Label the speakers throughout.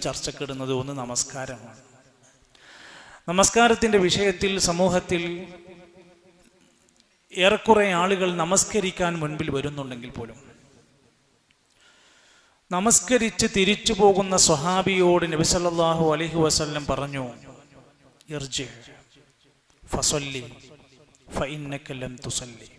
Speaker 1: ചർച്ചക്കിടുന്നത് ഒന്ന് നമസ്കാരമാണ്. നമസ്കാരത്തിൻ്റെ വിഷയത്തിൽ സമൂഹത്തിൽ ഏറെക്കുറെ ആളുകൾ നമസ്കരിക്കാൻ മുൻപിൽ വരുന്നുണ്ടെങ്കിൽ പോലും നമസ്കരിച്ച് തിരിച്ചു പോകുന്ന സ്വഹാബിയോട് നബി സല്ലല്ലാഹു അലൈഹി വസല്ലം പറഞ്ഞു, ഇർജി ഫസല്ലി ഫഇന്നക ലം തുസല്ലി.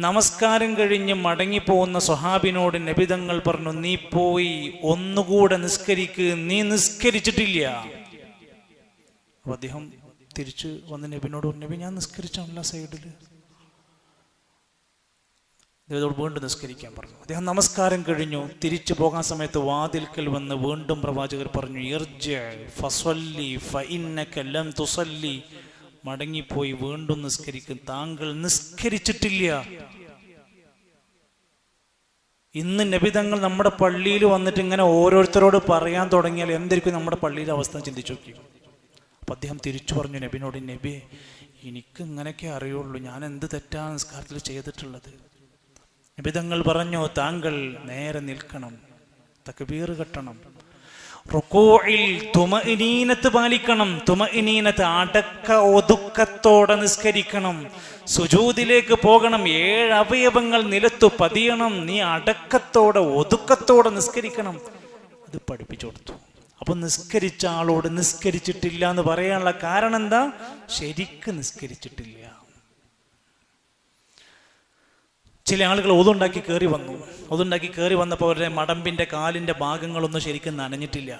Speaker 1: നമസ്കാരം കഴിഞ്ഞ് മടങ്ങിപ്പോകുന്ന സ്വഹാബിനോട് നബി തങ്ങൾ പറഞ്ഞു, നീ പോയി ഒന്നുകൂടെ നിസ്കരിക്ക്, നീ നിസ്കരിച്ചിട്ടില്ല. അപ്പോൾ അദ്ദേഹം തിരിച്ച് വന്ന് നബിനോട് പറഞ്ഞു, നബി ഞാൻ നിസ്കരിച്ചാണല്ലോ സൈഡിൽ. ദൈവത്തോട് വീണ്ടും നിസ്കരിക്കാൻ പറഞ്ഞു. അദ്ദേഹം നമസ്കാരം കഴിഞ്ഞു തിരിച്ചു പോകാൻ സമയത്ത് വാതിൽക്കൽ വന്ന് വീണ്ടും പ്രവാചകർ പറഞ്ഞു, ഇർജി ഫസല്ലി ഫഇന്നക ലം തുസല്ലി. മടങ്ങിപ്പോയി വീണ്ടും നിസ്കരിക്കും, താങ്കൾ നിസ്കരിച്ചിട്ടില്ല. ഇന്ന് നബി തങ്ങൾ നമ്മുടെ പള്ളിയിൽ വന്നിട്ട് ഇങ്ങനെ ഓരോരുത്തരോട് പറയാൻ തുടങ്ങിയാൽ എന്തായിരിക്കും നമ്മുടെ പള്ളിയിലെ അവസ്ഥ ചിന്തിച്ചു നോക്കി. അപ്പം അദ്ദേഹം തിരിച്ചു പറഞ്ഞു നബിനോട്, നബി എനിക്ക് ഇങ്ങനെയൊക്കെ അറിയുള്ളൂ, ഞാൻ എന്ത് തെറ്റാണ് നിസ്കാരത്തിൽ ചെയ്തിട്ടുള്ളത്. നബി തങ്ങൾ പറഞ്ഞു, താങ്കൾ നേരെ നിൽക്കണം, തക്ബീർ കെട്ടണം, റുകൂഇൽ തുമഇനീനത്ത് പാലിക്കണം, തുമഇനീനത്ത് അടക്ക ഒതുക്കത്തോടെ നിസ്കരിക്കണം, സുജൂദിലേക്ക് പോകണം, 7 അവയവങ്ങൾ നിലത്തു പതിയണം, നീ അടക്കത്തോടെ ഒതുക്കത്തോടെ നിസ്കരിക്കണം. അത് പഠിപ്പിച്ചു കൊടുത്തു. അപ്പൊ നിസ്കരിച്ച ആളോട് നിസ്കരിച്ചിട്ടില്ല എന്ന് പറയാനുള്ള കാരണം എന്താ? ശരിക്ക് നിസ്കരിച്ചിട്ടില്ല. ചില ആളുകൾ ഒതുണ്ടാക്കി കയറി വന്നു. ഒതുണ്ടാക്കി കയറി വന്നപ്പോൾ അവരുടെ മടമ്പിന്റെ കാലിന്റെ ഭാഗങ്ങളൊന്നും ശരിക്കും നനഞ്ഞിട്ടില്ല.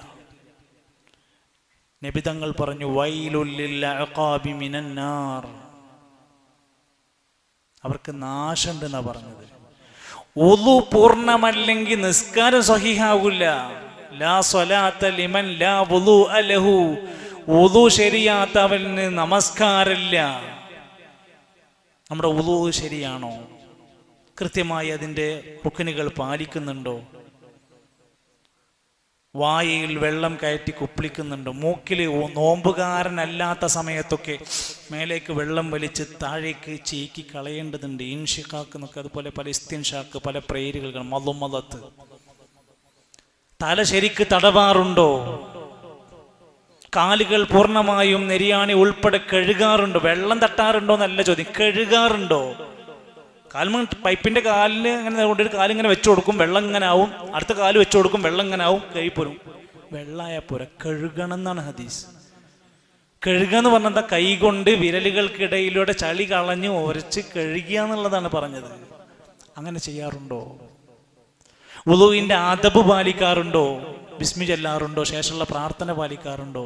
Speaker 1: നബി തങ്ങൾ പറഞ്ഞു, വൈലുൽ ലിൽ അഖാബി മിനൻ നാർ, അവർക്ക് നാശമുണ്ടെന്നാ പറഞ്ഞത്. ഒളു പൂർണ്ണമല്ലെങ്കിൽ നിസ്കാരം സ്വഹീഹാവില്ല. ലാ സ്വലാത്ത ലിമൻ ലാ വുളൂഅ ലഹു, വുളു ശരിയാത്തവന് നമസ്കാരമില്ല. നമ്മുടെ വുളു ശരിയാണോ? കൃത്യമായി അതിൻ്റെ റുക്നുകൾ പാലിക്കുന്നുണ്ടോ? വായയിൽ വെള്ളം കയറ്റി കുപ്പിളിക്കുന്നുണ്ടോ? മൂക്കിൽ നോമ്പുകാരനല്ലാത്ത സമയത്തൊക്കെ മേലേക്ക് വെള്ളം വലിച്ച് താഴേക്ക് ചീക്കി കളയേണ്ടതുണ്ട്. ഇൻഷിഖാക്ക് എന്നൊക്കെ, അതുപോലെ പല ഇസ്തിൻഷാക്ക്, പല പ്രേരുകൾ, മളുമലത്ത്. തല ശരിക്ക് തടവാറുണ്ടോ? കാലുകൾ പൂർണ്ണമായും നെരിയാണി ഉൾപ്പെടെ കഴുകാറുണ്ടോ? വെള്ളം തട്ടാറുണ്ടോ എന്നല്ല ചോദ്യം, കഴുകാറുണ്ടോ? പൈപ്പിന്റെ കാലിന് അങ്ങനെ കൊണ്ടൊരു കാലിങ്ങനെ വെച്ചു കൊടുക്കും, വെള്ളം ഇങ്ങനെ ആവും. അടുത്ത കാല് വെച്ചു കൊടുക്കും, വെള്ളം ഇങ്ങനെ ആവും. കഴിപ്പോരും വെള്ളായ പോരാ, കഴുകണം എന്നാണ് ഹദീസ്. കഴുകുക എന്ന് പറഞ്ഞാൽ എന്താ? കൈ കൊണ്ട് വിരലുകൾക്കിടയിലൂടെ ചളി കളഞ്ഞ് ഉരച്ച് കഴുകുക എന്നുള്ളതാണ് പറഞ്ഞത്. അങ്ങനെ ചെയ്യാറുണ്ടോ? വുളൂഇന്റെ അദബ് പാലിക്കാറുണ്ടോ? ബിസ്മി ചൊല്ലാറുണ്ടോ? ശേഷമുള്ള പ്രാർത്ഥന പാലിക്കാറുണ്ടോ?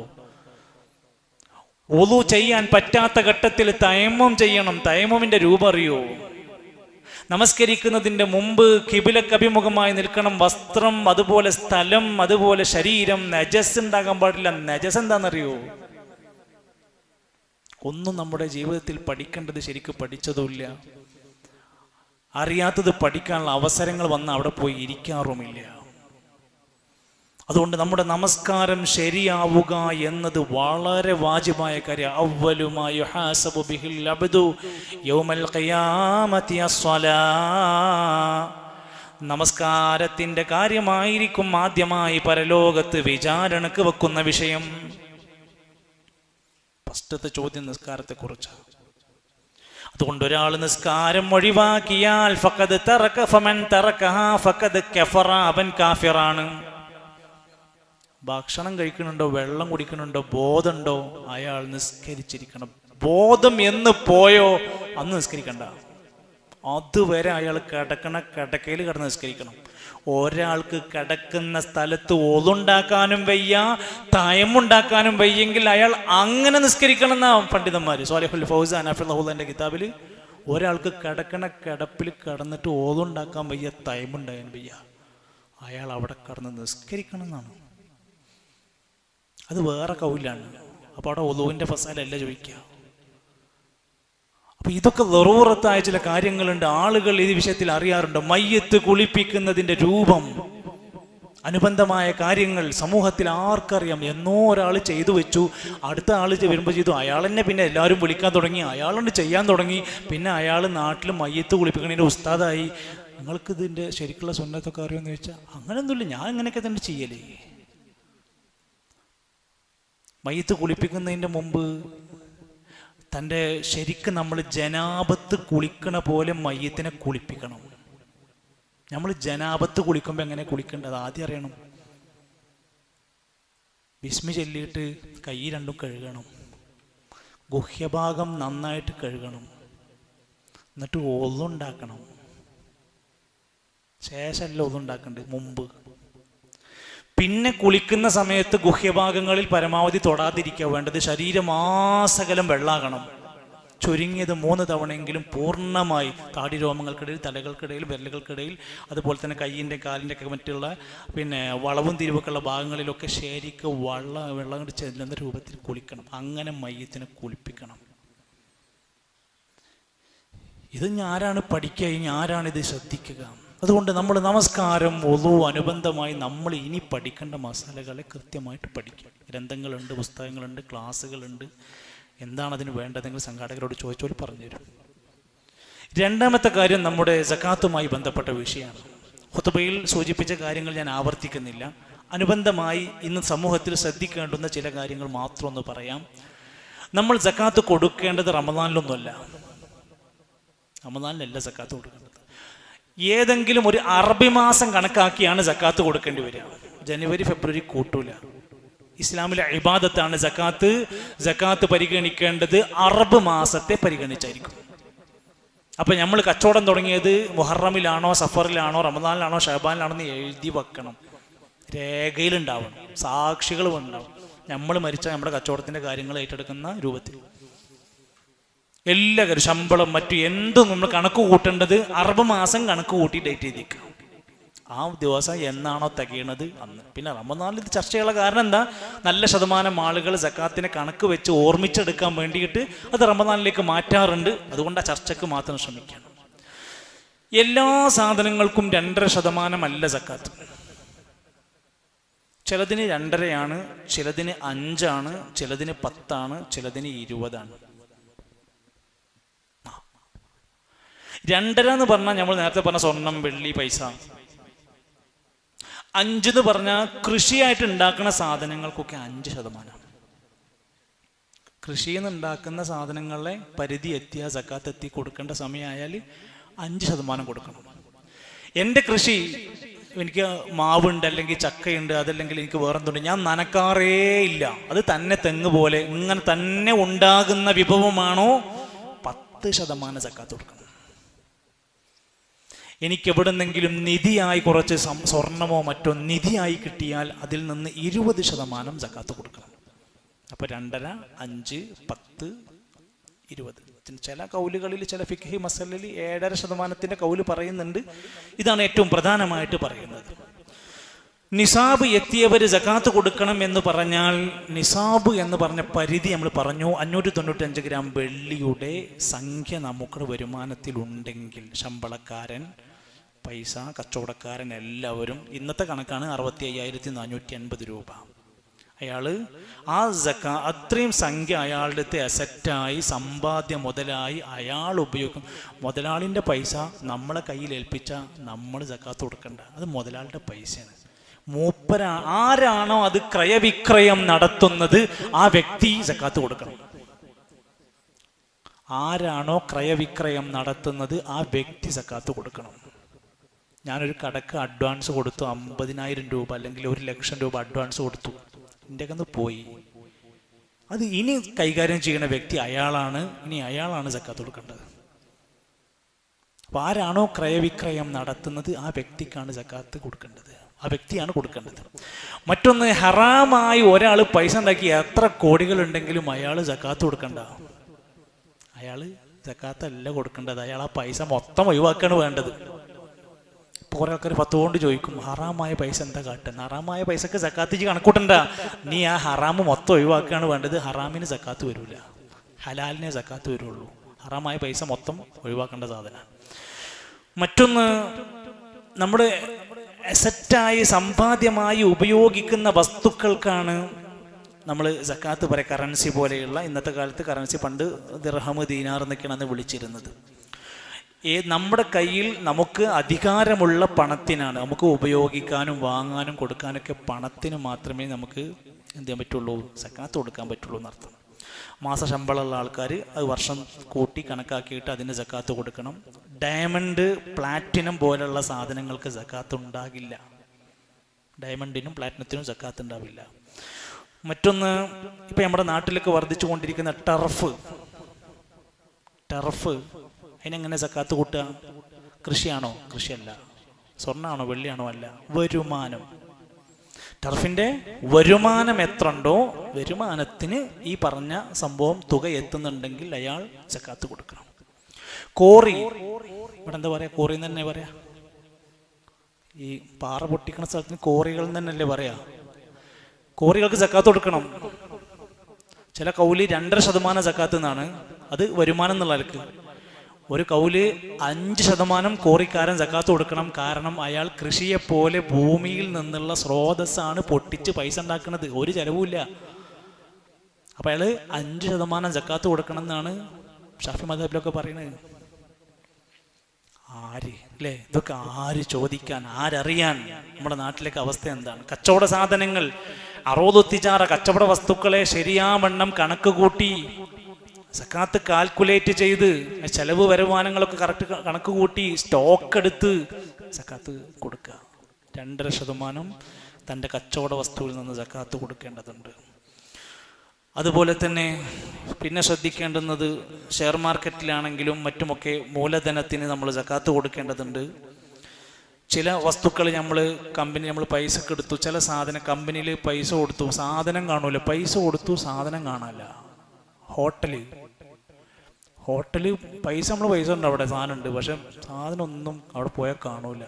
Speaker 1: വുളൂ ചെയ്യാൻ പറ്റാത്ത ഘട്ടത്തിൽ തയമ്മം ചെയ്യണം. തയമ്മമിന്റെ രൂപം അറിയോ? നമസ്കരിക്കുന്നതിന്റെ മുമ്പ് ഖിബിലക്ക് അഭിമുഖമായി നിൽക്കണം. വസ്ത്രം, അതുപോലെ സ്ഥലം, അതുപോലെ ശരീരം. നജസ് ഉണ്ടാകാൻ പാടില്ല. നജസ് എന്താണെന്നറിയോ? ഒന്നും നമ്മുടെ ജീവിതത്തിൽ പഠിക്കേണ്ടത് ശരിക്കും പഠിച്ചതുമില്ല. അറിയാത്തത് പഠിക്കാനുള്ള അവസരങ്ങൾ വന്ന് അവിടെ പോയി ഇരിക്കാറുമില്ല. അതുകൊണ്ട് നമ്മുടെ നമസ്കാരം ശരിയാവുക എന്നത് വളരെ വാജിബായ കാര്യം. അവ്വലു മാ യുഹാസബു ബിഹിൽ അബ്ദു യൗമൽ ഖിയാമത്തി അസ്സലാ. നമസ്കാരത്തിന്റെ കാര്യമായിരിക്കും ആദ്യമായി പരലോകത്ത് വിചാരണക്ക് വെക്കുന്ന വിഷയം. ഫസ്റ്റത്തെ ചോദ്യം നിസ്കാരത്തെ കുറിച്ചാണ്. അതുകൊണ്ട് ഒരാൾ നിസ്കാരം ഒഴിവാക്കിയാൽ ഫഖദ് തറക ഫമൻ തറകഹ ഫഖദ് കഫറ, അവൻ കാഫിറാണ്. ഭക്ഷണം കഴിക്കുന്നുണ്ടോ, വെള്ളം കുടിക്കുന്നുണ്ടോ, ബോധമുണ്ടോ, അയാൾ നിസ്കരിച്ചിരിക്കണം. ബോധം എന്ന് പോയോ അന്ന് നിസ്കരിക്കണ്ട. അതുവരെ അയാൾ കിടക്കയിൽ കിടന്ന് നിസ്കരിക്കണം. ഒരാൾക്ക് കിടക്കുന്ന സ്ഥലത്ത് ഒളുണ്ടാക്കാനും വയ്യ, തയമുണ്ടാക്കാനും വയ്യെങ്കിൽ അയാൾ അങ്ങനെ നിസ്കരിക്കണം എന്നാ പണ്ഡിതന്മാർ. സ്വാലിഹുൽ ഫൗസാൻ ഹഫിളഹുല്ലാന്റെ കിതാബിൽ ഒരാൾക്ക് കിടപ്പിൽ കിടന്നിട്ട് ഓതുണ്ടാക്കാൻ വയ്യ, തയമുണ്ടാകാൻ വയ്യ, അയാൾ അവിടെ കിടന്ന് നിസ്കരിക്കണം എന്നാണ്. അത് വേറെ കൗലാണ്. അപ്പോൾ അവിടെ ഒളുവിൻ്റെ ഫസാലല്ല ചോദിക്കുക. അപ്പൊ ഇതൊക്കെ ദറൂറത്തായ ചില കാര്യങ്ങളുണ്ട്. ആളുകൾ ഈ വിഷയത്തിൽ അറിയാറുണ്ട്. മയ്യത്ത് കുളിപ്പിക്കുന്നതിന്റെ രൂപം, അനുബന്ധമായ കാര്യങ്ങൾ സമൂഹത്തിൽ ആർക്കറിയാം? എന്നോ ഒരാൾ ചെയ്തു വെച്ചു, അടുത്ത ആൾ വരുമ്പോൾ ചെയ്തു, അയാൾ തന്നെ പിന്നെ എല്ലാവരും വിളിക്കാൻ തുടങ്ങി, അയാളുണ്ട് ചെയ്യാൻ തുടങ്ങി. പിന്നെ അയാൾ നാട്ടിൽ മയ്യത്ത് കുളിപ്പിക്കണതിൻ്റെ ഉസ്താദായി. നിങ്ങൾക്ക് ഇതിൻ്റെ ശരിക്കുള്ള സുന്നത്തൊക്കെ അറിയുമെന്ന് ചോദിച്ചാൽ അങ്ങനെയൊന്നുമില്ല, ഞാൻ ഇങ്ങനെയൊക്കെ തന്നെ ചെയ്യലേ. മയ്യത്ത് കുളിപ്പിക്കുന്നതിൻ്റെ മുമ്പ് തൻ്റെ ശരിക്കും നമ്മൾ ജനാപത്ത് കുളിക്കണ പോലെ മയ്യത്തിനെ കുളിപ്പിക്കണം. നമ്മൾ ജനാപത്ത് കുളിക്കുമ്പോൾ എങ്ങനെ കുളിക്കേണ്ടത് ആദ്യം അറിയണം. ബിസ്മി ചൊല്ലിയിട്ട് കൈ രണ്ടും കഴുകണം, ഗുഹ്യഭാഗം നന്നായിട്ട് കഴുകണം, എന്നിട്ട് ഒന്നുണ്ടാക്കണം. ശേഷമല്ല ഒന്നുണ്ടാക്കേണ്ടത്, മുമ്പ്. പിന്നെ കുളിക്കുന്ന സമയത്ത് ഗുഹ്യഭാഗങ്ങളിൽ പരമാവധി തൊടാതിരിക്കുക വേണ്ടത്. ശരീരമാസകലം വെള്ളാകണം. ചുരുങ്ങിയത് 3 തവണയെങ്കിലും പൂർണ്ണമായി താടി രോമങ്ങൾക്കിടയിൽ, തലകൾക്കിടയിൽ, വിരലുകൾക്കിടയിൽ, അതുപോലെ തന്നെ കയ്യിൻ്റെ കാലിൻ്റെ ഒക്കെ മറ്റുള്ള വളവും തിരിവൊക്കെയുള്ള ഭാഗങ്ങളിലൊക്കെ ശരിക്ക് വെള്ളം കൊണ്ട് ചെല്ലുന്ന രൂപത്തിൽ കുളിക്കണം. അങ്ങനെ മയ്യത്തിനെ കുളിപ്പിക്കണം. ഇത് ആരാണ് പഠിക്കുക, ഇനി ആരാണിത് ശ്രദ്ധിക്കുക? അതുകൊണ്ട് നമ്മൾ നമസ്കാരം, വുളു അനുബന്ധമായി നമ്മൾ ഇനി പഠിക്കേണ്ട മസാലകളെ കൃത്യമായിട്ട് പഠിക്കുക. ഗ്രന്ഥങ്ങളുണ്ട്, പുസ്തകങ്ങളുണ്ട്, ക്ലാസ്സുകളുണ്ട്. എന്താണ് അതിന് വേണ്ടതെങ്കിൽ സംഘാടകരോട് ചോദിച്ചോൽ പറഞ്ഞുതരും. രണ്ടാമത്തെ കാര്യം നമ്മുടെ സകാത്തുമായി ബന്ധപ്പെട്ട വിഷയമാണ്. ഖുതുബയിൽ സൂചിപ്പിച്ച കാര്യങ്ങൾ ഞാൻ ആവർത്തിക്കുന്നില്ല. അനുബന്ധമായി ഇന്ന് സമൂഹത്തിൽ ശ്രദ്ധിക്കേണ്ടുന്ന ചില കാര്യങ്ങൾ മാത്രം ഒന്ന് പറയാം. നമ്മൾ സകാത്ത് കൊടുക്കേണ്ടത് റമദാനിലൊന്നുമല്ല. റമദാനിലല്ല സകാത്ത് കൊടുക്കേണ്ടത്. ഏതെങ്കിലും ഒരു അറബി മാസം കണക്കാക്കിയാണ് സകാത്ത് കൊടുക്കേണ്ടി വരിക. ജനുവരി, ഫെബ്രുവരി കൂട്ടൂല. ഇസ്ലാമിലെ ഇബാദത്താണ് സകാത്ത്. സകാത്ത് പരിഗണിക്കേണ്ടത് അറബ് മാസത്തെ പരിഗണിച്ചായിരിക്കും. അപ്പൊ നമ്മൾ കച്ചവടം തുടങ്ങിയത് മുഹറമിലാണോ, സഫറിലാണോ, റമദാനിലാണോ, ഷഅബാനിലാണോ എന്ന് എഴുതി വെക്കണം. രേഖയിലുണ്ടാവണം, സാക്ഷികളും ഉണ്ടാവും. നമ്മൾ മരിച്ചാൽ നമ്മുടെ കച്ചവടത്തിന്റെ കാര്യങ്ങൾ ഏറ്റെടുക്കുന്ന രൂപത്തിൽ എല്ലാ കാര്യം, ശമ്പളം, മറ്റു എന്തും നമ്മൾ കണക്ക് കൂട്ടേണ്ടത് അറബ് മാസം കണക്ക് കൂട്ടി ഡേറ്റ് ചെയ്തേക്കാം. ആ ദിവസം എന്നാണോ തികയണത് അന്ന്. പിന്നെ റമദാനിൽ ഇത് ചർച്ച ചെയ്യാനുള്ള കാരണം എന്താ? നല്ല ശതമാനം ആളുകൾ സക്കാത്തിനെ കണക്ക് വെച്ച് ഓർമ്മിച്ചെടുക്കാൻ വേണ്ടിയിട്ട് അത് റമദാനിലേക്ക് മാറ്റാറുണ്ട്. അതുകൊണ്ട് ആ ചർച്ചയ്ക്ക് മാത്രം ശ്രമിക്കണം. എല്ലാ സാധനങ്ങൾക്കും 2.5% അല്ല സക്കാത്ത്. ചിലതിന് 2.5%, ചിലതിന് 5%, ചിലതിന് 10%, ചിലതിന് 20%. 2.5 എന്ന് പറഞ്ഞാൽ നമ്മൾ നേരത്തെ പറഞ്ഞ സ്വർണം, വെള്ളി, പൈസ. 5 എന്ന് പറഞ്ഞാൽ കൃഷിയായിട്ട് ഉണ്ടാക്കുന്ന സാധനങ്ങൾക്കൊക്കെ 5%. കൃഷിയിൽ നിന്ന് ഉണ്ടാക്കുന്ന സാധനങ്ങളെ പരിധി എത്തിയ സക്കാത്ത് എത്തി കൊടുക്കേണ്ട സമയമായാൽ 5% കൊടുക്കണം. എൻ്റെ കൃഷി, എനിക്ക് മാവുണ്ട്, അല്ലെങ്കിൽ ചക്കയുണ്ട്, അതല്ലെങ്കിൽ എനിക്ക് വേറെന്തുണ്ട്, ഞാൻ നനക്കാറേ ഇല്ല, അത് തന്നെ തെങ്ങ് പോലെ ഇങ്ങനെ തന്നെ ഉണ്ടാകുന്ന വിഭവമാണോ, 10% സക്കാത്ത് കൊടുക്കണം. എനിക്ക് എവിടെന്നെങ്കിലും നിധിയായി കുറച്ച് സ്വർണമോ മറ്റോ നിധിയായി കിട്ടിയാൽ അതിൽ നിന്ന് 20% സക്കാത്ത് കൊടുക്കണം. അപ്പൊ 2.5, 5, 10, 20. ചില കൗലുകളിൽ, ചില ഫിഖ്ഹി മസലിൽ 7.5% കൗല് പറയുന്നുണ്ട്. ഇതാണ് ഏറ്റവും പ്രധാനമായിട്ട് പറയുന്നത്. നിസാബ് എത്തിയവർ സക്കാത്ത് കൊടുക്കണം എന്ന് പറഞ്ഞാൽ, നിസാബ് എന്ന് പറഞ്ഞ പരിധി നമ്മൾ പറഞ്ഞു, 595 ഗ്രാം വെള്ളിയുടെ സംഖ്യ നമുക്ക് വരുമാനത്തിൽ ഉണ്ടെങ്കിൽ, ശമ്പളക്കാരൻ, പൈസ, കച്ചവടക്കാരൻ എല്ലാവരും, ഇന്നത്തെ കണക്കാണ് 65,450 രൂപ. അയാൾ ആ അത്രയും സംഖ്യ അയാളുടെ അസറ്റായി, സമ്പാദ്യ മുതലായി അയാൾ ഉപയോഗിക്കും. മുതലാളിൻ്റെ പൈസ നമ്മളെ കയ്യിൽ ഏൽപ്പിച്ച നമ്മൾ സക്കാത്ത് കൊടുക്കണ്ട, അത് മുതലാളിയുടെ പൈസയാണ്. ആരാണോ അത് ക്രയവിക്രയം നടത്തുന്നത് ആ വ്യക്തി സക്കാത്ത് കൊടുക്കണം. ആരാണോ ക്രയവിക്രയം നടത്തുന്നത് ആ വ്യക്തി സക്കാത്ത് കൊടുക്കണം. ഞാനൊരു കടക്ക് അഡ്വാൻസ് കൊടുത്തു, 50,000 രൂപ അല്ലെങ്കിൽ 1,00,000 രൂപ അഡ്വാൻസ് കൊടുത്തു, എൻ്റെ കന്ന് പോയി. അത് ഇനി കൈകാര്യം ചെയ്യുന്ന വ്യക്തി അയാളാണ്, ഇനി അയാളാണ് സക്കാത്ത് കൊടുക്കേണ്ടത്. അപ്പൊ ആരാണോ ക്രയവിക്രയം നടത്തുന്നത് ആ വ്യക്തിക്കാണ് സക്കാത്ത് കൊടുക്കേണ്ടത്, ആ വ്യക്തിയാണ് കൊടുക്കേണ്ടത്. മറ്റൊന്ന്, ഹറാമായി ഒരാൾ പൈസ ഉണ്ടാക്കി എത്ര കോടികൾ ഉണ്ടെങ്കിലും അയാൾ സക്കാത്ത് കൊടുക്കണ്ട. അയാൾ സക്കാത്തല്ല കൊടുക്കേണ്ടത്, അയാൾ ആ പൈസ മൊത്തം ഒഴിവാക്കാണ് വേണ്ടത്. കുറെ ആൾക്കാർ 10 കൊണ്ട് ചോദിക്കും, ഹറാമായ പൈസ എന്താ കാട്ടുന്നത്? ഹറാമായ പൈസക്ക് സക്കാത്ത് കണക്കൂട്ടണ്ട, നീ ആ ഹറാമ് മൊത്തം ഒഴിവാക്കുകയാണ് വേണ്ടത്. ഹറാമിന് സക്കാത്ത് വരൂല, ഹലാലിനെ സക്കാത്ത് വരുള്ളൂ. ഹറാമായ പൈസ മൊത്തം ഒഴിവാക്കേണ്ട സാധനമാണ്. മറ്റൊന്ന്, നമ്മുടെ അസറ്റായി സമ്പാദ്യമായി ഉപയോഗിക്കുന്ന വസ്തുക്കൾക്കാണ് നമ്മൾ സക്കാത്ത് പറയുക. കറൻസി പോലെയുള്ള, ഇന്നത്തെ കാലത്ത് കറൻസി, പണ്ട് ദിർഹം, ദീനാർ എന്നൊക്കെയാണ് അന്ന് വിളിച്ചിരുന്നത്. നമ്മുടെ കയ്യിൽ നമുക്ക് അധികാരമുള്ള പണത്തിനാണ്, നമുക്ക് ഉപയോഗിക്കാനും വാങ്ങാനും കൊടുക്കാനൊക്കെ പണത്തിന് മാത്രമേ നമുക്ക് എന്ത് ചെയ്യാൻ പറ്റുള്ളൂ, സക്കാത്ത് കൊടുക്കാൻ പറ്റുള്ളൂ എന്നർത്ഥം. മാസ ശമ്പളമുള്ള ആൾക്കാർ അത് വർഷം കൂട്ടി കണക്കാക്കിയിട്ട് അതിന് സക്കാത്ത് കൊടുക്കണം. ഡയമണ്ട്, പ്ലാറ്റിനം പോലുള്ള സാധനങ്ങൾക്ക് സക്കാത്ത് ഉണ്ടാകില്ല. ഡയമണ്ടിനും പ്ലാറ്റിനത്തിനും സക്കാത്ത് ഉണ്ടാവില്ല. മറ്റൊന്ന്, ഇപ്പം നമ്മുടെ നാട്ടിലൊക്കെ വർദ്ധിച്ചു കൊണ്ടിരിക്കുന്ന ടർഫ്, അതിനെങ്ങനെ സക്കാത്ത് കൂട്ടുക? കൃഷിയാണോ? കൃഷിയല്ല. സ്വർണ്ണമാണോ? വെള്ളിയാണോ? അല്ല. വരുമാനം. ടർഫിൻ്റെ വരുമാനം എത്രണ്ടോ വരുമാനത്തിന് ഈ പറഞ്ഞ സംഭവം തുക എത്തുന്നുണ്ടെങ്കിൽ അയാൾ സക്കാത്ത് കൊടുക്കണം. കോറി, ഇവിടെ എന്താ പറയാ? കോറി എന്ന് തന്നെ പറയാ. ഈ പാറ പൊട്ടിക്കുന്ന സ്ഥലത്തിന് കോറികൾ തന്നെയല്ലേ പറയാ. കോറികൾക്ക് സക്കാത്ത് കൊടുക്കണം. ചില കൗലി 2.5% സക്കാത്ത് എന്നാണ്, അത് വരുമാനം എന്നുള്ള നിലക്ക്. ഒരു കൗല് 5% കോറിക്കാരൻ സക്കാത്ത് കൊടുക്കണം. കാരണം അയാൾ കൃഷിയെപ്പോലെ ഭൂമിയിൽ നിന്നുള്ള സ്രോതസ്സാണ് പൊട്ടിച്ച് പൈസ ഉണ്ടാക്കുന്നത്, ഒരു ചെലവുമില്ല. അപ്പം അയാൾ 5% സക്കാത്ത് കൊടുക്കണം എന്നാണ് ഷാഫി മദ്ഹബിലൊക്കെ പറയുന്നത്. ആര് അല്ലേ ഇതൊക്കെ ആര് ചോദിക്കാൻ, ആരറിയാൻ? നമ്മുടെ നാട്ടിലേക്ക് അവസ്ഥ എന്താണ്? കച്ചവട സാധനങ്ങൾ, അറോദൊത്തിച്ചാറ കച്ചവട വസ്തുക്കളെ ശരിയാവണ്ണം കണക്ക് കൂട്ടി സക്കാത്ത് കാൽക്കുലേറ്റ് ചെയ്ത് ചെലവ് വരുമാനങ്ങളൊക്കെ കറക്റ്റ് കണക്ക് കൂട്ടി സ്റ്റോക്ക് എടുത്ത് സക്കാത്ത് കൊടുക്കുക. 2.5% തൻ്റെ കച്ചവട വസ്തുവിൽ നിന്ന് സക്കാത്ത് കൊടുക്കേണ്ടതുണ്ട്. അതുപോലെ തന്നെ പിന്നെ ശ്രദ്ധിക്കേണ്ടുന്നത്, ഷെയർ മാർക്കറ്റിലാണെങ്കിലും മറ്റുമൊക്കെ മൂലധനത്തിന് നമ്മൾ സക്കാത്ത് കൊടുക്കേണ്ടതുണ്ട്. ചില വസ്തുക്കൾ നമ്മൾ പൈസക്ക് എടുത്തു, ചില സാധനം കമ്പനിയിൽ പൈസ കൊടുത്തു, സാധനം കാണൂല. പൈസ കൊടുത്തു, സാധനം കാണാല്ല. ഹോട്ടല് പൈസ ഉണ്ട്, അവിടെ സാധനം ഉണ്ട്, പക്ഷെ സാധനം ഒന്നും അവിടെ പോയാൽ കാണൂല.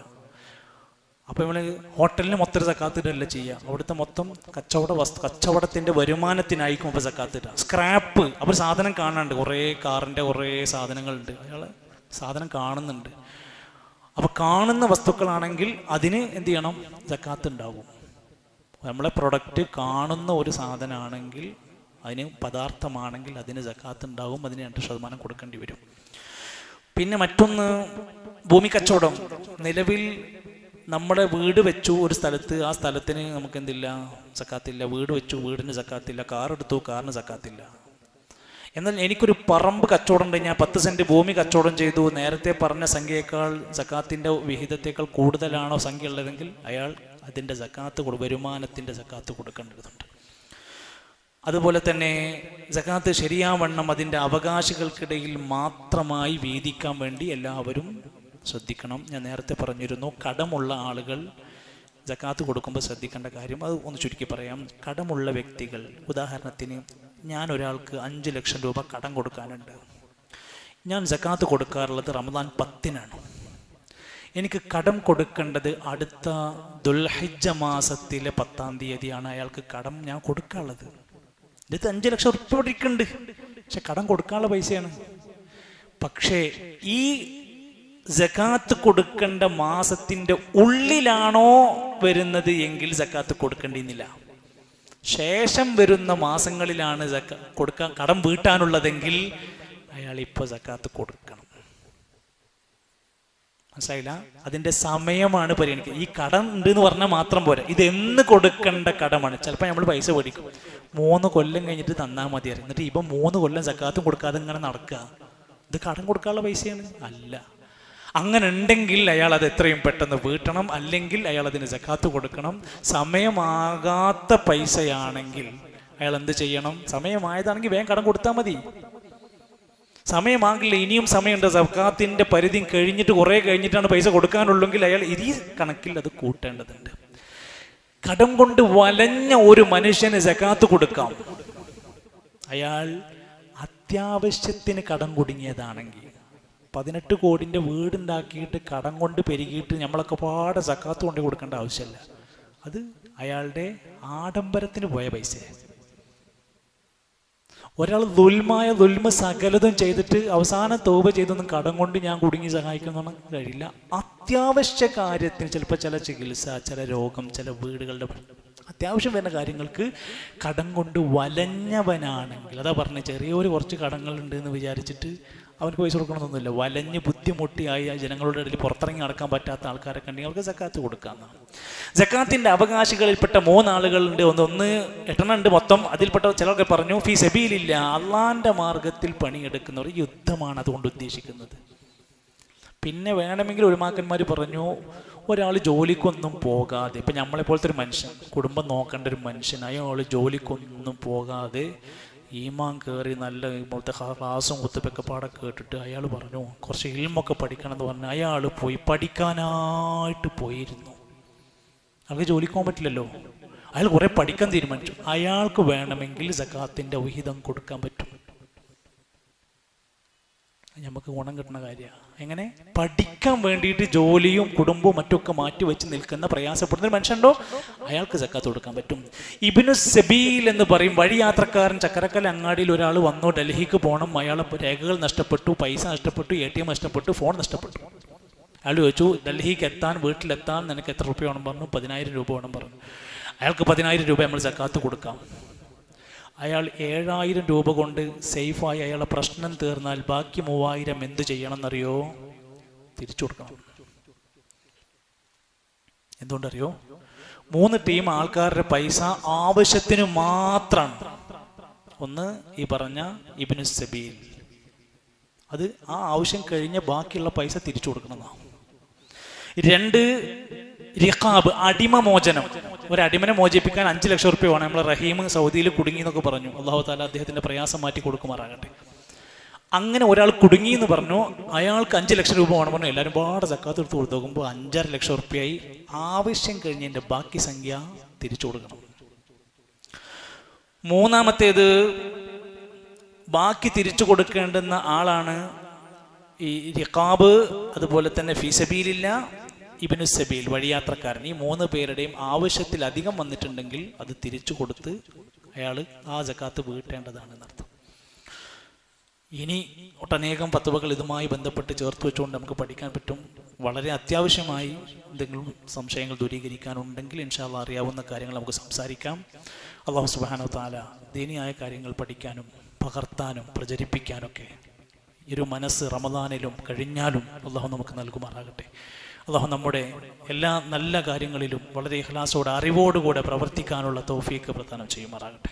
Speaker 1: അപ്പം നമ്മൾ ഹോട്ടലിന് മൊത്തം സക്കാത്ത് ഇടല്ല ചെയ്യുക. അവിടുത്തെ മൊത്തം കച്ചവടത്തിൻ്റെ വരുമാനത്തിനായിരിക്കും അപ്പോൾ സക്കാത്ത് ഇടുക. സ്ക്രാപ്പ്, അപ്പോൾ സാധനം കാണാനുണ്ട്, കുറേ കാറിൻ്റെ കുറേ സാധനങ്ങളുണ്ട്, അയാൾ സാധനം കാണുന്നുണ്ട്. അപ്പോൾ കാണുന്ന വസ്തുക്കളാണെങ്കിൽ അതിന് എന്ത് ചെയ്യണം? സക്കാത്ത് ഉണ്ടാകും. നമ്മളെ പ്രൊഡക്റ്റ് കാണുന്ന ഒരു സാധനമാണെങ്കിൽ, അതിന് പദാർത്ഥമാണെങ്കിൽ അതിന് സക്കാത്ത് ഉണ്ടാകും. അതിന് 2% കൊടുക്കേണ്ടി വരും. പിന്നെ മറ്റൊന്ന്, ഭൂമി കച്ചവടം. നിലവിൽ നമ്മുടെ വീട് വെച്ചു ഒരു സ്ഥലത്ത്, ആ സ്ഥലത്തിന് നമുക്ക് എന്തില്ല? സക്കാത്തില്ല. വീട് വെച്ചു, വീടിന് സക്കാത്തില്ല. കാർ എടുത്തു, കാറിന് സക്കാത്തില്ല. എന്നാൽ എനിക്കൊരു പറമ്പ് കച്ചവടം ഉണ്ട്, ഞാൻ 10 സെന്റ് ഭൂമി കച്ചവടം ചെയ്തു, നേരത്തെ പറഞ്ഞ സംഖ്യയേക്കാൾ സക്കാത്തിൻ്റെ വിഹിതത്തേക്കാൾ കൂടുതലാണോ സംഖ്യ ഉള്ളതെങ്കിൽ അയാൾ അതിൻ്റെ സക്കാത്ത് വരുമാനത്തിൻ്റെ സക്കാത്ത് കൊടുക്കേണ്ടതുണ്ട്. അതുപോലെ തന്നെ സക്കാത്ത് ശരിയാവണ്ണം അതിൻ്റെ അവകാശികൾക്കിടയിൽ മാത്രമായി വീതിക്കാൻ വേണ്ടി എല്ലാവരും ശ്രദ്ധിക്കണം. ഞാൻ നേരത്തെ പറഞ്ഞിരുന്നു, കടമുള്ള ആളുകൾ സക്കാത്ത് കൊടുക്കുമ്പോൾ ശ്രദ്ധിക്കേണ്ട കാര്യം അത് ഒന്ന് ചുരുക്കി പറയാം. കടമുള്ള വ്യക്തികൾ, ഉദാഹരണത്തിന് ഞാൻ ഒരാൾക്ക് 5 ലക്ഷം രൂപ കടം കൊടുക്കാനുണ്ട്. ഞാൻ സക്കാത്ത് കൊടുക്കാറുള്ളത് റമദാൻ 10-നാണ്. എനിക്ക് കടം കൊടുക്കേണ്ടത് അടുത്ത ദുൽഹിജ്ജ മാസത്തിലെ 10-ാം തീയതിയാണ് അയാൾക്ക് കടം ഞാൻ കൊടുക്കാനുള്ളത്. ഇത് 5 ലക്ഷം ഉറുപ്പിക കൊടുക്കുന്നുണ്ട്, പക്ഷെ കടം കൊടുക്കാനുള്ള പൈസയാണ്. പക്ഷേ ഈ സക്കാത്ത് കൊടുക്കേണ്ട മാസത്തിൻ്റെ ഉള്ളിലാണോ വരുന്നത് എങ്കിൽ സക്കാത്ത് കൊടുക്കേണ്ടിയിരുന്നില്ല. ശേഷം വരുന്ന മാസങ്ങളിലാണ് കടം വീട്ടാനുള്ളതെങ്കിൽ അയാൾ ഇപ്പോൾ സക്കാത്ത് കൊടുക്കണം. മനസ്സിലായില്ല? അതിൻ്റെ സമയമാണ് പരിഗണിക്കുക. ഈ കടം ഉണ്ട് എന്ന് പറഞ്ഞാൽ മാത്രം പോരാ, ഇത് എന്ന് കൊടുക്കേണ്ട കടമാണ്. ചിലപ്പോൾ നമ്മൾ പൈസ മേടിക്കും, 3 കൊല്ലം കഴിഞ്ഞിട്ട് തന്നാൽ മതിയായിരുന്നു, എന്നിട്ട് ഇപ്പം 3 കൊല്ലം സക്കാത്തും കൊടുക്കാതെ ഇങ്ങനെ നടക്കുക. ഇത് കടം കൊടുക്കാനുള്ള പൈസയാണ്? അല്ല. അങ്ങനെ ഉണ്ടെങ്കിൽ അയാൾ അത് എത്രയും പെട്ടെന്ന് വീട്ടണം, അല്ലെങ്കിൽ അയാൾ അതിന് സക്കാത്ത് കൊടുക്കണം. സമയമാകാത്ത പൈസയാണെങ്കിൽ അയാൾ എന്ത് ചെയ്യണം? സമയമായതാണെങ്കിൽ വേഗം കടം കൊടുത്താൽ മതി. സമയമാകില്ല, ഇനിയും സമയമുണ്ട്, സക്കാത്തിൻ്റെ പരിധി കഴിഞ്ഞിട്ട് കുറേ കഴിഞ്ഞിട്ടാണ് പൈസ കൊടുക്കാനുള്ളെങ്കിൽ അയാൾ ഈ കണക്കിൽ അത് കൂട്ടേണ്ടതുണ്ട്. കടം കൊണ്ട് വലഞ്ഞ ഒരു മനുഷ്യന് സക്കാത്ത് കൊടുക്കാം. അയാൾ അത്യാവശ്യത്തിന് കടം കുടുങ്ങിയതാണെങ്കിൽ, 18 കോടിൻ്റെ വീടുണ്ടാക്കിയിട്ട് കടം കൊണ്ട് പെരുകിയിട്ട് നമ്മളൊക്കെ പാടെ സക്കാത്ത് കൊണ്ട് കൊടുക്കേണ്ട ആവശ്യമില്ല. അത് അയാളുടെ ആഡംബരത്തിന് പോയ പൈസ. ഒരാൾ ദുൽമ സകലതും ചെയ്തിട്ട് അവസാനം തൗബ ചെയ്തൊന്നും കടം കൊണ്ട് ഞാൻ കുടുങ്ങി സഹായിക്കുന്നൊന്നും കഴിയില്ല. അത്യാവശ്യ കാര്യത്തിന്, ചിലപ്പോൾ ചില ചികിത്സ, ചില രോഗം, ചില വീടുകളുടെ അത്യാവശ്യം വരുന്ന കാര്യങ്ങൾക്ക് കടം കൊണ്ട് വലഞ്ഞവനാണെങ്കിൽ, അതാ പറഞ്ഞ ചെറിയൊരു കുറച്ച് കടങ്ങളുണ്ട് എന്ന് വിചാരിച്ചിട്ട് അവർക്ക് പൈസ കൊടുക്കണമെന്നൊന്നുമില്ല. വലഞ്ഞ് ബുദ്ധിമുട്ടിയായി ജനങ്ങളുടെ ഇടയിൽ പുറത്തിറങ്ങി നടക്കാൻ പറ്റാത്ത ആൾക്കാരൊക്കെ ഉണ്ടെങ്കിൽ അവർക്ക് സക്കാത്ത് കൊടുക്കാമെന്നാണ്. സക്കാത്തിൻ്റെ അവകാശികളിൽപ്പെട്ട 3 ആളുകളുണ്ട്. ഒന്ന് 8 ഉണ്ട് മൊത്തം. അതിൽപ്പെട്ട ചിലർക്ക് പറഞ്ഞു ഫീ സബീലില്ല, അള്ളാൻ്റെ മാർഗത്തിൽ പണിയെടുക്കുന്നവർ. യുദ്ധമാണ് അതുകൊണ്ട് ഉദ്ദേശിക്കുന്നത്. പിന്നെ വേണമെങ്കിൽ ഉലമാക്കന്മാർ പറഞ്ഞു ഒരാൾ ജോലിക്കൊന്നും പോകാതെ, ഇപ്പം നമ്മളെപ്പോലത്തെ ഒരു മനുഷ്യൻ, കുടുംബം നോക്കേണ്ട ഒരു മനുഷ്യൻ, അയാൾ ജോലിക്കൊന്നും പോകാതെ ഈമാൻ കയറി നല്ല ഇപ്പോഴത്തെ ക്ലാസും കുത്തുപ്പൊക്കെ പാടെ കേട്ടിട്ട് അയാൾ പറഞ്ഞു കുറച്ച് ഇൽമൊക്കെ പഠിക്കണം എന്ന് പറഞ്ഞ് അയാൾ പോയി പഠിക്കാനായിട്ട് പോയിരുന്നു. അയാൾക്ക് ജോലിക്ക് പോകാൻ പറ്റില്ലല്ലോ. അയാൾ കുറേ പഠിക്കാൻ തീരുമാനിച്ചു. അയാൾക്ക് വേണമെങ്കിൽ സക്കാത്തിൻ്റെ വിഹിതം കൊടുക്കാൻ പറ്റും. നമുക്ക് ഗുണം കിട്ടുന്ന കാര്യമാണ്. എങ്ങനെ? പഠിക്കാൻ വേണ്ടിയിട്ട് ജോലിയും കുടുംബവും മറ്റൊക്കെ മാറ്റി വെച്ച് നിൽക്കുന്ന പ്രയാസപ്പെടുന്ന ഒരു മനുഷ്യനുണ്ടോ, അയാൾക്ക് സക്കാത്ത് കൊടുക്കാൻ പറ്റും. ഇബ്നു സബീൽ എന്ന് പറയും, വഴിയാത്രക്കാരൻ. ചക്കരക്കൽ അങ്ങാടിയിൽ ഒരാൾ വന്നു, ഡൽഹിക്ക് പോകണം. അയാളെ രേഖകൾ നഷ്ടപ്പെട്ടു, പൈസ നഷ്ടപ്പെട്ടു, ATM നഷ്ടപ്പെട്ടു, ഫോൺ നഷ്ടപ്പെട്ടു. അയാൾ ചോദിച്ചു ഡൽഹിക്ക് എത്താൻ, വീട്ടിലെത്താൻ നിനക്ക് എത്ര രൂപ വേണം പറഞ്ഞു. 10,000 രൂപ വേണം പറഞ്ഞു. അയാൾക്ക് 10,000 രൂപ നമ്മൾ സക്കാത്ത് കൊടുക്കാം. അയാൾ 7,000 രൂപ കൊണ്ട് സേഫായി അയാളെ പ്രശ്നം തീർന്നാൽ ബാക്കി 3,000 എന്ത് ചെയ്യണം എന്നറിയോ? തിരിച്ചു കൊടുക്കണം. എന്തുകൊണ്ടറിയോ? 3 ടീം ആൾക്കാരുടെ പൈസ ആവശ്യത്തിന് മാത്രമാണ്. ഒന്ന് ഈ പറഞ്ഞ ഇബ്നു സബീൽ, അത് ആ ആവശ്യം കഴിഞ്ഞ് ബാക്കിയുള്ള പൈസ തിരിച്ചു കൊടുക്കണമെന്നാണ്. 2 റിഖാബ്, അടിമമോചനം. ഒരു അടിമനെ മോചിപ്പിക്കാൻ 5 ലക്ഷം റുപ്യ വേണം. നമ്മളെ റഹീം സൗദിയിൽ കുടുങ്ങി എന്നൊക്കെ പറഞ്ഞു. അള്ളാഹു താല അദ്ദേഹത്തിന്റെ പ്രയാസം മാറ്റി കൊടുക്കുമാറാകട്ടെ. അങ്ങനെ ഒരാൾ കുടുങ്ങി എന്ന് പറഞ്ഞു, അയാൾക്ക് 5 ലക്ഷം രൂപ വേണം പറഞ്ഞു. എല്ലാവരും പാടെ സക്കാത്ത് എടുത്ത് കൊടുത്തു നോക്കുമ്പോൾ 5.5 ലക്ഷം റുപ്യയായി. ആവശ്യം കഴിഞ്ഞതിൻ്റെ ബാക്കി സംഖ്യ തിരിച്ചു കൊടുക്കണം. 3-മത്തേത് ബാക്കി തിരിച്ചു കൊടുക്കേണ്ടുന്ന ആളാണ് ഈ റിഖാബ്, അതുപോലെ തന്നെ ഫീ സബീലില്ല, ഇബ്നു സബീൽ, വഴിയാത്രക്കാരൻ. ഈ 3 പേരുടെയും ആവശ്യത്തിലധികം വന്നിട്ടുണ്ടെങ്കിൽ അത് തിരിച്ചു കൊടുത്ത് അയാൾ ആ സക്കാത്ത് വീട്ടേണ്ടതാണ് എന്നർത്ഥം. ഇനി ഒട്ടനേകം ഫത്വകൾ ഇതുമായി ബന്ധപ്പെട്ട് ചേർത്ത് വെച്ചുകൊണ്ട് നമുക്ക് പഠിക്കാൻ പറ്റും. വളരെ അത്യാവശ്യമായി എന്തെങ്കിലും സംശയങ്ങൾ ദൂരീകരിക്കാനുണ്ടെങ്കിൽ ഇൻഷാ അല്ലാഹ് അറിയാവുന്ന കാര്യങ്ങൾ നമുക്ക് സംസാരിക്കാം. അല്ലാഹു സുബ്ഹാനഹു വ തആല ദീനിയായ കാര്യങ്ങൾ പഠിക്കാനും പകർത്താനും പ്രചരിപ്പിക്കാനൊക്കെ ഈ ഒരു മനസ്സ് റമദാനിലും കഴിഞ്ഞാലും അല്ലാഹു നമുക്ക് നൽകുമാറാകട്ടെ. അല്ലാഹു നമ്മുടെ എല്ലാ നല്ല കാര്യങ്ങളിലും വളരെ ഇഖ്ലാസോടെ അറിവോടുകൂടെ പ്രവർത്തിക്കാനുള്ള തൗഫീഖ് പ്രദാനം ചെയ്യുമാറാകട്ടെ.